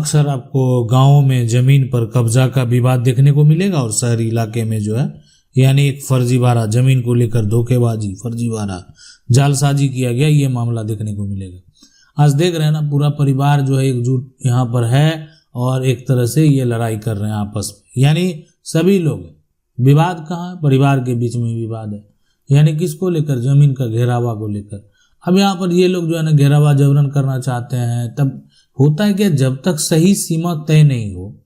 अक्सर आपको गांवों में जमीन पर कब्जा का विवाद देखने को मिलेगा और शहरी इलाके में जो है यानी एक फर्जीवाड़ा, जमीन को लेकर धोखेबाजी, फर्जीवाड़ा, जालसाजी किया गया, ये मामला देखने को मिलेगा। आज देख रहे हैं ना, पूरा परिवार जो है एकजुट यहाँ पर है और एक तरह से ये लड़ाई कर रहे हैं आपस में, यानी सभी लोग। विवाद कहाँ है? परिवार के बीच में विवाद है, यानी किसको लेकर? जमीन का घेरावा को लेकर। अब यहाँ पर ये लोग जो है ना घेरावा जबरन करना चाहते हैं। तब होता है कि जब तक सही सीमा तय नहीं हो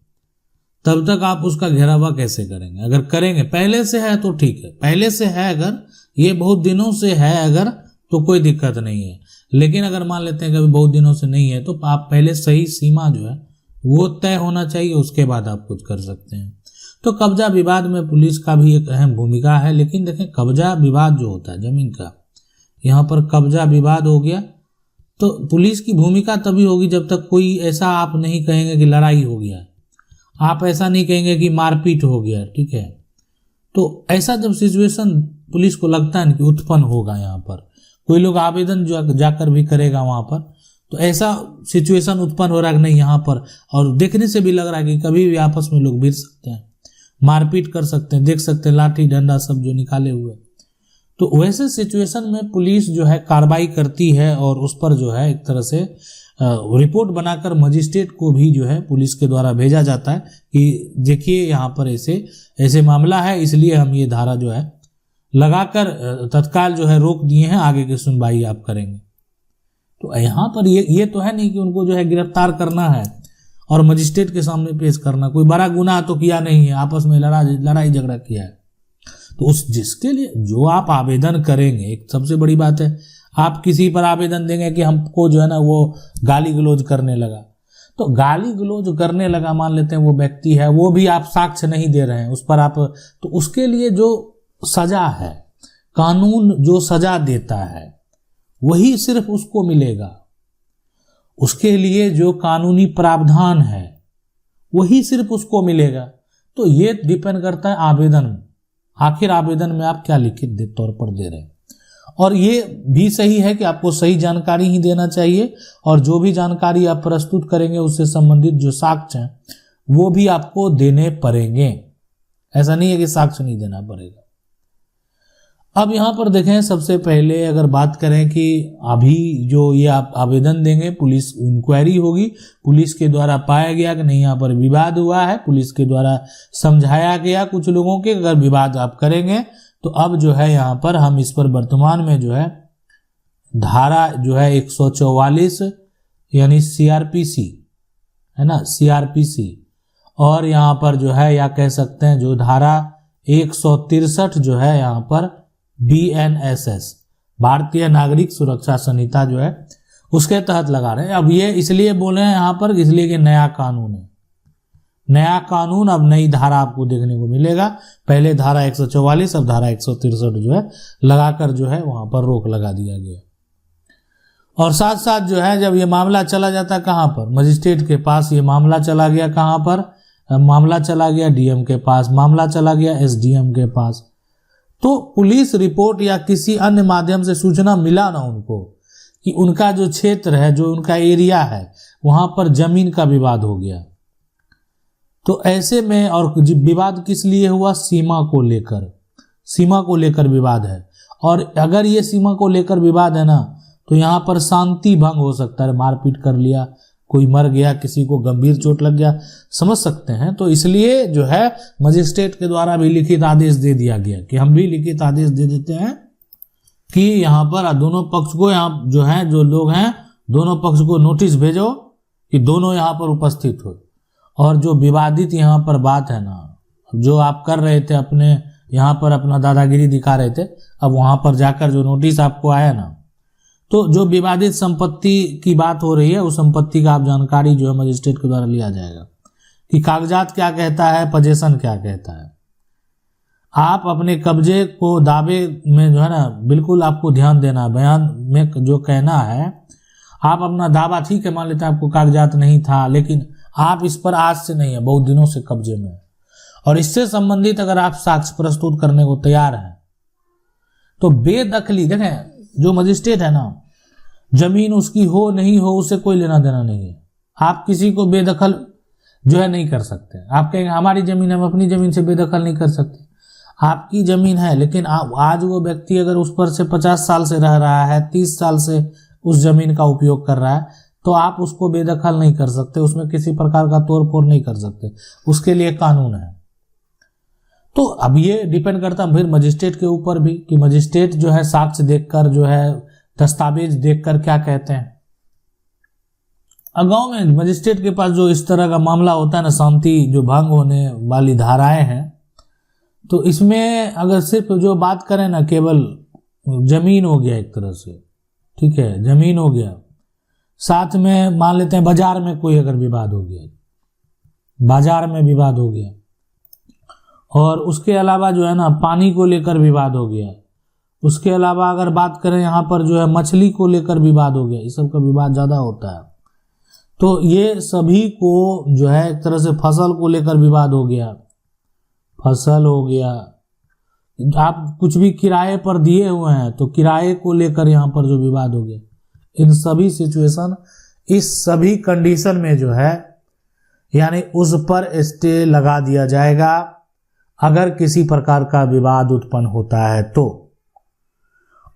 तब तक आप उसका घेरावा कैसे करेंगे? अगर करेंगे, पहले से है तो ठीक है, पहले से है, अगर ये बहुत दिनों से है अगर, तो कोई दिक्कत नहीं है। लेकिन अगर मान लेते हैं कि अभी बहुत दिनों से नहीं है, तो आप पहले सही सीमा जो है वो तय होना चाहिए, उसके बाद आप कुछ कर सकते हैं। तो कब्जा विवाद में पुलिस का भी एक अहम भूमिका है। लेकिन देखें, कब्जा विवाद जो होता है जमीन का, यहाँ पर कब्जा विवाद हो गया तो पुलिस की भूमिका तभी होगी जब तक कोई ऐसा आप नहीं कहेंगे कि लड़ाई हो गया, आप ऐसा नहीं कहेंगे कि मारपीट हो गया, ठीक है। तो ऐसा जब सिचुएशन पुलिस को लगता है कि उत्पन्न होगा, यहाँ पर कोई लोग आवेदन जो जाकर भी करेगा वहाँ पर, तो ऐसा सिचुएशन उत्पन्न हो रहा है कि नहीं यहाँ पर, और देखने से भी लग रहा है कि कभी भी आपस में लोग भिड़ सकते हैं, मारपीट कर सकते हैं, देख सकते हैं लाठी डंडा सब जो निकाले हुए। तो वैसे सिचुएशन में पुलिस जो है कार्रवाई करती है और उस पर जो है एक तरह से रिपोर्ट बनाकर मजिस्ट्रेट को भी जो है पुलिस के द्वारा भेजा जाता है कि देखिए यहाँ पर ऐसे मामला है, इसलिए हम ये धारा जो है लगाकर तत्काल जो है रोक दिए हैं, आगे की सुनवाई आप करेंगे। तो यहाँ पर ये तो है नहीं कि उनको जो है गिरफ्तार करना है और मजिस्ट्रेट के सामने पेश करना। कोई बड़ा गुनाह तो किया नहीं है, आपस में लड़ाई झगड़ा किया है। तो उस जिसके लिए जो आप आवेदन करेंगे, एक सबसे बड़ी बात है, आप किसी पर आवेदन देंगे कि हमको जो है ना वो गाली गलौज करने लगा, तो गाली गलौज करने लगा, मान लेते हैं वो व्यक्ति है, वो भी आप साक्ष्य नहीं दे रहे हैं उस पर आप, तो उसके लिए जो सजा है, कानून जो सजा देता है वही सिर्फ उसको मिलेगा। उसके लिए जो कानूनी प्रावधान है वही सिर्फ उसको मिलेगा। तो ये डिपेंड करता है आवेदन, आखिर आवेदन में आप क्या लिखित तौर पर दे रहे हैं। और ये भी सही है कि आपको सही जानकारी ही देना चाहिए, और जो भी जानकारी आप प्रस्तुत करेंगे उससे संबंधित जो साक्ष्य हैं वो भी आपको देने पड़ेंगे। ऐसा नहीं है कि साक्ष्य नहीं देना पड़ेगा। अब यहाँ पर देखें, सबसे पहले अगर बात करें कि अभी जो ये आप आवेदन देंगे, पुलिस इंक्वायरी होगी, पुलिस के द्वारा पाया गया कि नहीं यहाँ पर विवाद हुआ है, पुलिस के द्वारा समझाया गया कुछ लोगों के, अगर विवाद आप करेंगे तो अब जो है यहाँ पर हम इस पर वर्तमान में जो है धारा जो है 144 यानी CRPC है ना, CRPC, और यहाँ पर जो है या कह सकते हैं जो धारा 163 जो है यहाँ पर BNSS भारतीय नागरिक सुरक्षा संहिता जो है उसके तहत लगा रहे हैं। अब ये इसलिए बोले हैं यहाँ पर, इसलिए कि नया कानून है, नया कानून, अब नई धारा आपको देखने को मिलेगा। पहले धारा 144, अब धारा 163 जो है लगाकर जो है वहां पर रोक लगा दिया गया। और साथ साथ जो है जब ये मामला चला जाता है कहाँ पर, मजिस्ट्रेट के पास ये मामला चला गया, कहाँ पर मामला चला गया, DM के पास, मामला चला गया SDM के पास। तो पुलिस रिपोर्ट या किसी अन्य माध्यम से सूचना मिला ना उनको कि उनका जो क्षेत्र है, जो उनका एरिया है, वहां पर जमीन का विवाद हो गया। तो ऐसे में, और विवाद किस लिए हुआ? सीमा को लेकर, सीमा को लेकर विवाद है। और अगर ये सीमा को लेकर विवाद है ना, तो यहाँ पर शांति भंग हो सकता है, मारपीट कर लिया, कोई मर गया, किसी को गंभीर चोट लग गया, समझ सकते हैं। तो इसलिए जो है मजिस्ट्रेट के द्वारा भी लिखित आदेश दे दिया गया कि हम भी लिखित आदेश दे देते हैं कि यहाँ पर दोनों पक्ष को, यहाँ जो है जो लोग हैं दोनों पक्ष को नोटिस भेजो कि दोनों यहाँ पर उपस्थित हो। और जो विवादित यहाँ पर बात है ना, जो आप कर रहे थे अपने यहाँ पर अपना दादागिरी दिखा रहे थे, अब वहां पर जाकर जो नोटिस आपको आया ना, तो जो विवादित संपत्ति की बात हो रही है उस संपत्ति का आप जानकारी जो है मजिस्ट्रेट के द्वारा लिया जाएगा कि कागजात क्या कहता है, पजेशन क्या कहता है। आप अपने कब्जे को दावे में जो है ना बिल्कुल आपको ध्यान देना, बयान में जो कहना है, आप अपना दावा ठीक है मान लेते हैं आपको कागजात नहीं था, लेकिन आप इस पर आज से नहीं है, बहुत दिनों से कब्जे में, और इससे संबंधित अगर आप साक्ष्य प्रस्तुत करने को तैयार हैं तो बेदखली, देखें जो मजिस्ट्रेट है ना, जमीन उसकी हो नहीं हो उससे कोई लेना देना नहीं है, आप किसी को बेदखल जो है नहीं कर सकते। आप कहेंगे हमारी जमीन है, हम अपनी जमीन से बेदखल नहीं कर सकते। आपकी जमीन है, लेकिन आज वो व्यक्ति अगर उस पर से 50 साल से रह रहा है, 30 साल से उस जमीन का उपयोग कर रहा है, तो आप उसको बेदखल नहीं कर सकते, उसमें किसी प्रकार का तोड़ फोड़ नहीं कर सकते, उसके लिए कानून है। तो अब ये डिपेंड करता है फिर मजिस्ट्रेट के ऊपर भी कि मजिस्ट्रेट जो है साक्ष्य देखकर, जो है दस्तावेज देखकर क्या कहते हैं। गांव में मजिस्ट्रेट के पास जो इस तरह का मामला होता है ना, शांति जो भंग होने वाली धाराएं हैं, तो इसमें अगर सिर्फ जो बात करें ना, केवल जमीन हो गया एक तरह से, ठीक है, जमीन हो गया, साथ में मान लेते हैं बाजार में कोई अगर विवाद हो गया, बाजार में विवाद हो गया, और उसके अलावा जो है ना पानी को लेकर विवाद हो गया, उसके अलावा अगर बात करें यहाँ पर जो है मछली को लेकर विवाद हो गया, इस सब का विवाद ज़्यादा होता है। तो ये सभी को जो है एक तरह से फसल को लेकर विवाद हो गया, फसल हो गया, आप कुछ भी किराए पर दिए हुए हैं तो किराए को लेकर यहाँ पर जो विवाद हो गया, इन सभी सिचुएशन, इस सभी कंडीशन में जो है यानी उस पर स्टे लगा दिया जाएगा अगर किसी प्रकार का विवाद उत्पन्न होता है तो।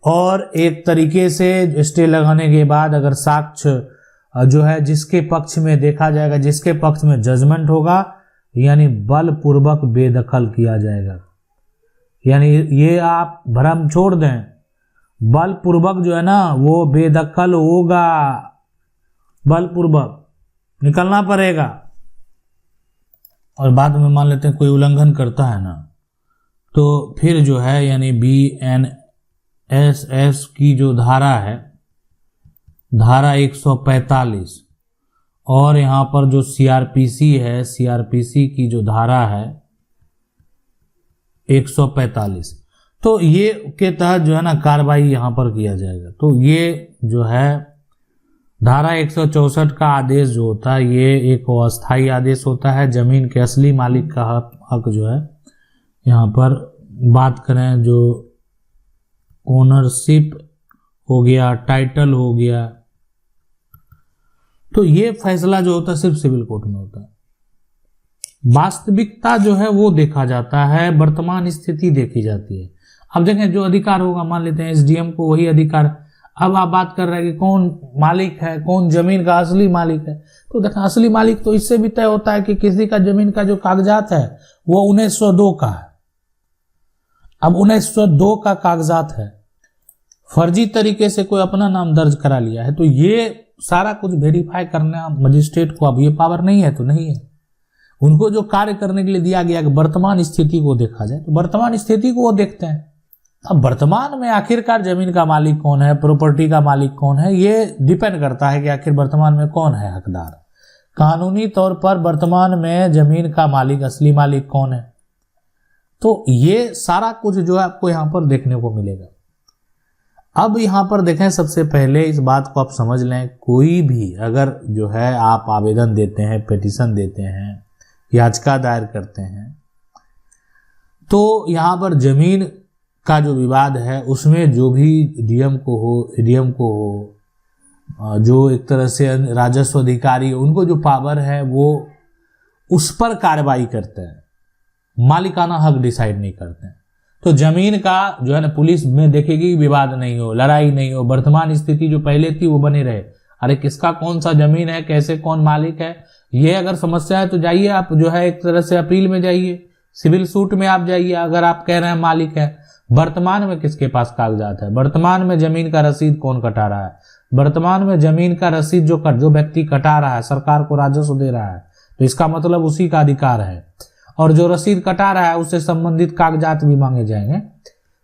और एक तरीके से स्टे लगाने के बाद अगर साक्ष्य जो है जिसके पक्ष में देखा जाएगा, जिसके पक्ष में जजमेंट होगा, यानी बलपूर्वक बेदखल किया जाएगा। यानी ये आप भ्रम छोड़ दें, बलपूर्वक जो है ना वो बेदखल होगा, बलपूर्वक निकलना पड़ेगा। और बाद में मान लेते हैं कोई उल्लंघन करता है ना, तो फिर जो है यानी BNSS की जो धारा है, धारा 145, और यहाँ पर जो CRPC है, CRPC की जो धारा है 145, तो ये के तहत जो है ना कार्रवाई यहाँ पर किया जाएगा। तो ये जो है धारा 164 का आदेश जो होता है, ये एक अस्थायी आदेश होता है। जमीन के असली मालिक का हक जो है, यहाँ पर बात करें जो ओनरशिप हो गया, टाइटल हो गया, तो ये फैसला जो होता है सिर्फ सिविल कोर्ट में होता है। वास्तविकता जो है वो देखा जाता है, वर्तमान स्थिति देखी जाती है। अब देखें जो अधिकार होगा, मान लेते हैं SDM को वही अधिकार, अब आप बात कर रहे हैं कि कौन मालिक है, कौन जमीन का असली मालिक है, तो देखें असली मालिक तो इससे भी तय होता है कि किसी का जमीन का जो कागजात है वो 1902 का है। अब 1902 का कागजात है, फर्जी तरीके से कोई अपना नाम दर्ज करा लिया है, तो ये सारा कुछ वेरीफाई करना मजिस्ट्रेट को अब ये पावर नहीं है तो नहीं है। उनको जो कार्य करने के लिए दिया गया कि वर्तमान स्थिति को देखा जाए, तो वर्तमान स्थिति को वो देखते हैं। अब वर्तमान में आखिरकार जमीन का मालिक कौन है, प्रॉपर्टी का मालिक कौन है, ये डिपेंड करता है कि आखिर वर्तमान में कौन है हकदार। कानूनी तौर पर वर्तमान में जमीन का मालिक, असली मालिक कौन है, तो ये सारा कुछ जो है आपको यहाँ पर देखने को मिलेगा। अब यहाँ पर देखें, सबसे पहले इस बात को आप समझ लें, कोई भी अगर जो है आप आवेदन देते हैं, पिटीशन देते हैं, याचिका दायर करते हैं, तो यहाँ पर जमीन का जो विवाद है उसमें जो भी डीएम को हो, एडीएम को हो, जो एक तरह से राजस्व अधिकारी, उनको जो पावर है वो उस पर कार्रवाई करते हैं, मालिकाना हक डिसाइड नहीं करते हैं। तो जमीन का जो है ना पुलिस में देखेगी विवाद नहीं हो, लड़ाई नहीं हो, वर्तमान स्थिति जो पहले थी वो बनी रहे। अरे किसका कौन सा जमीन है, कैसे कौन मालिक है, ये अगर समस्या है तो जाइए आप जो है एक तरह से अपील में जाइए, सिविल सूट में आप जाइए। अगर आप कह रहे हैं मालिक है, वर्तमान में किसके पास कागजात है, वर्तमान में जमीन का रसीद कौन कटा रहा है, वर्तमान में जमीन का रसीद जो व्यक्ति कटा रहा है सरकार को राजस्व दे रहा है, तो इसका मतलब उसी का अधिकार है। और जो रसीद कटा रहा है उससे संबंधित कागजात भी मांगे जाएंगे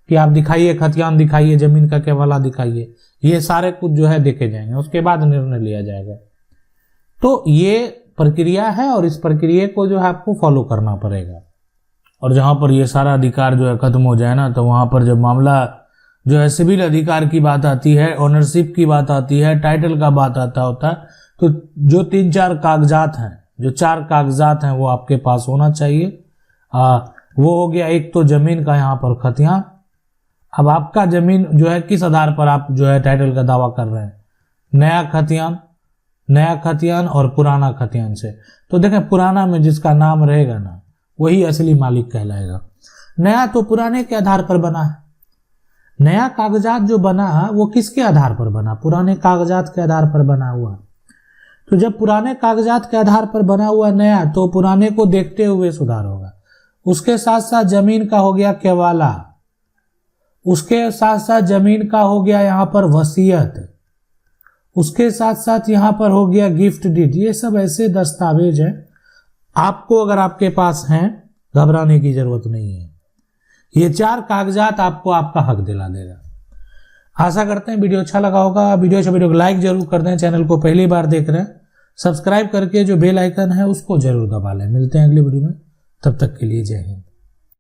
कि आप दिखाइए, खतियान दिखाइए, जमीन का केवला दिखाइए, ये सारे कुछ जो है देखे जाएंगे, उसके बाद निर्णय लिया जाएगा। तो ये प्रक्रिया है और इस प्रक्रिया को जो है आपको फॉलो करना पड़ेगा। और जहां पर ये सारा अधिकार जो है खत्म हो जाए ना, तो वहां पर जब मामला जो है सिविल अधिकार की बात आती है, ओनरशिप की बात आती है, टाइटल का बात आता होता है, तो जो 3-4 कागजात हैं, जो 4 कागजात हैं वो आपके पास होना चाहिए। वो हो गया एक तो जमीन का यहाँ पर खतियान। अब आपका जमीन जो है किस आधार पर आप जो है टाइटल का दावा कर रहे हैं, नया खतियान, नया खतियान और पुराना खतियान से। तो देखें पुराना में जिसका नाम रहेगा ना वही असली मालिक कहलाएगा। नया तो पुराने के आधार पर बना है। नया कागजात जो बना वो किसके आधार पर बना? पुराने कागजात के आधार पर बना हुआ। तो जब पुराने कागजात के आधार पर बना हुआ नया, तो पुराने को देखते हुए सुधार होगा। उसके साथ साथ जमीन का हो गया केवाला, उसके साथ साथ जमीन का हो गया यहाँ पर वसीयत, उसके साथ साथ यहाँ पर हो गया गिफ्ट डीड। ये सब ऐसे दस्तावेज हैं, आपको अगर आपके पास हैं घबराने की जरूरत नहीं है। ये 4 कागजात आपको आपका हक दिला देगा। आशा करते हैं वीडियो अच्छा लगा होगा। वीडियो को लाइक जरूर कर दें। चैनल को पहली बार देख रहे हैं सब्सक्राइब करके जो बेल आइकन है उसको जरूर दबा लें। मिलते हैं अगली वीडियो में, तब तक के लिए जय हिंद।